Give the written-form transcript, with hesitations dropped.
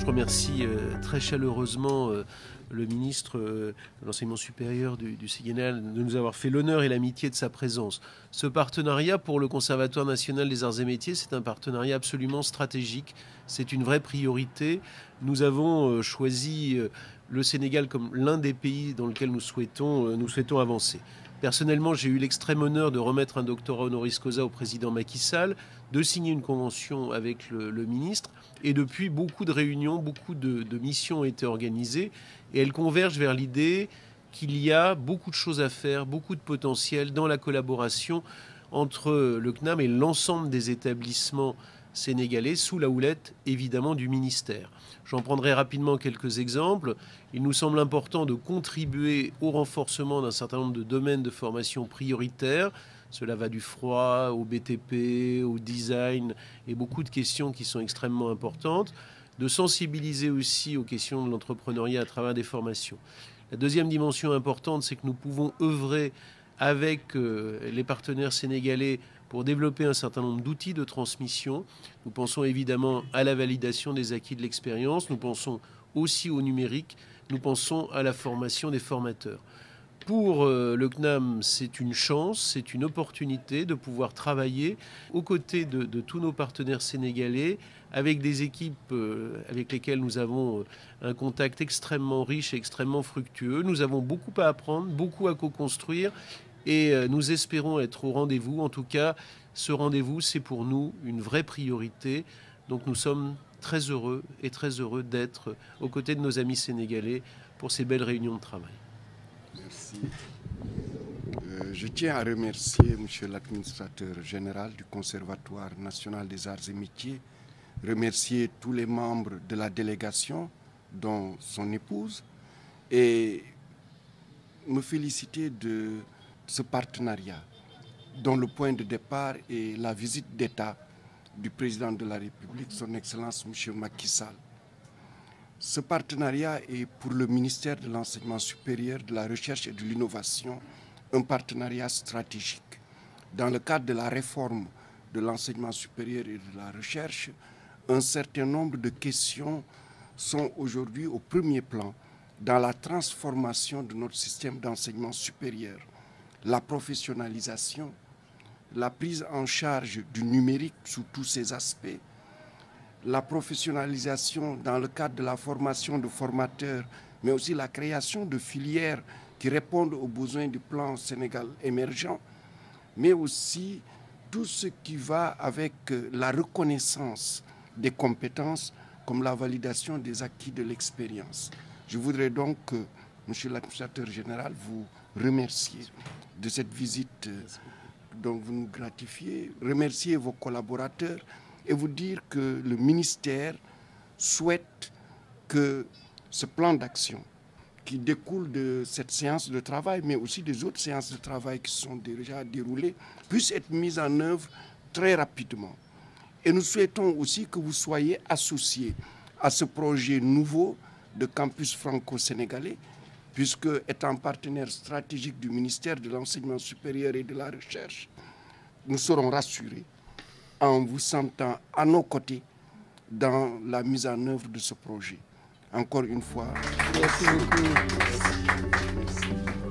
Je remercie très chaleureusement le ministre de l'Enseignement supérieur du Sénégal de nous avoir fait l'honneur et l'amitié de sa présence. Ce partenariat pour le Conservatoire national des arts et métiers, c'est un partenariat absolument stratégique. C'est une vraie priorité. Nous avons choisi le Sénégal comme l'un des pays dans lequel nous souhaitons avancer. Personnellement, j'ai eu l'extrême honneur de remettre un doctorat honoris causa au président Macky Sall, de signer une convention avec le ministre. Et depuis, beaucoup de réunions, beaucoup de missions ont été organisées. Et elles convergent vers l'idée qu'il y a beaucoup de choses à faire, beaucoup de potentiel dans la collaboration entre le CNAM et l'ensemble des établissements sénégalais, sous la houlette évidemment du ministère. J'en prendrai rapidement quelques exemples. Il nous semble important de contribuer au renforcement d'un certain nombre de domaines de formation prioritaires. Cela va du froid au BTP, au design et beaucoup de questions qui sont extrêmement importantes. De sensibiliser aussi aux questions de l'entrepreneuriat à travers des formations. La deuxième dimension importante, c'est que nous pouvons œuvrer avec les partenaires sénégalais pour développer un certain nombre d'outils de transmission. Nous pensons évidemment à la validation des acquis de l'expérience, nous pensons aussi au numérique, nous pensons à la formation des formateurs. Pour le CNAM, c'est une chance, c'est une opportunité de pouvoir travailler aux côtés de tous nos partenaires sénégalais, avec des équipes avec lesquelles nous avons un contact extrêmement riche et extrêmement fructueux. Nous avons beaucoup à apprendre, beaucoup à co-construire et nous espérons être au rendez-vous. En tout cas, ce rendez-vous, c'est pour nous une vraie priorité. Donc nous sommes très heureux d'être aux côtés de nos amis sénégalais pour ces belles réunions de travail. Merci. Je tiens à remercier M. l'administrateur général du Conservatoire national des arts et métiers, remercier tous les membres de la délégation, dont son épouse, et me féliciter de ce partenariat, dont le point de départ est la visite d'État du président de la République, son Excellence M. Macky Sall. Ce partenariat est pour le ministère de l'Enseignement supérieur, de la Recherche et de l'Innovation un partenariat stratégique. Dans le cadre de la réforme de l'enseignement supérieur et de la recherche, un certain nombre de questions sont aujourd'hui au premier plan dans la transformation de notre système d'enseignement supérieur. La professionnalisation, la prise en charge du numérique sous tous ses aspects, la professionnalisation dans le cadre de la formation de formateurs, mais aussi la création de filières qui répondent aux besoins du plan Sénégal émergent, mais aussi tout ce qui va avec la reconnaissance des compétences comme la validation des acquis de l'expérience. Je voudrais donc, Monsieur l'administrateur général, vous remercier de cette visite dont vous nous gratifiez, remercier vos collaborateurs et vous dire que le ministère souhaite que ce plan d'action qui découle de cette séance de travail, mais aussi des autres séances de travail qui sont déjà déroulées, puisse être mis en œuvre très rapidement. Et nous souhaitons aussi que vous soyez associés à ce projet nouveau de campus franco-sénégalais, puisque étant partenaire stratégique du ministère de l'Enseignement supérieur et de la Recherche, nous serons rassurés en vous sentant à nos côtés dans la mise en œuvre de ce projet. Encore une fois, merci beaucoup. Merci.